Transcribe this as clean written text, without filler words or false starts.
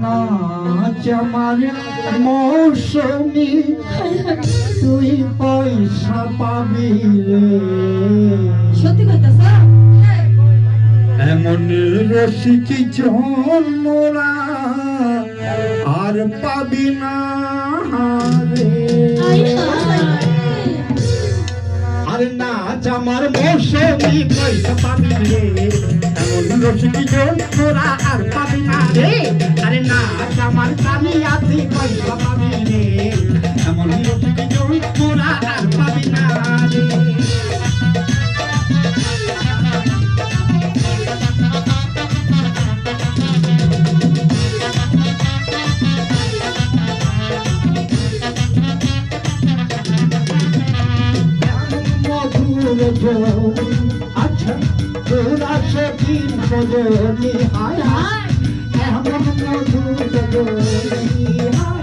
নাচ আমার মৌসুমি তুই পয়সা পাবি রে। সত্যি কইতাছ? এমন রসিক জন্মরা আর পাবি না রে। আর নাচ আমার মৌসুমি পয়সা পাবি রে। এমন রসিক জন্মরা আর পাবি না রে। আরে নাচ আমার কালিয়াতি পয়সা পাবি রে। এমন রসিক জন্মরা আর পাবি না রে। আচ্ছা তোরা সেদিন সজনি হায় হায় এমন মধুর গজনি হায়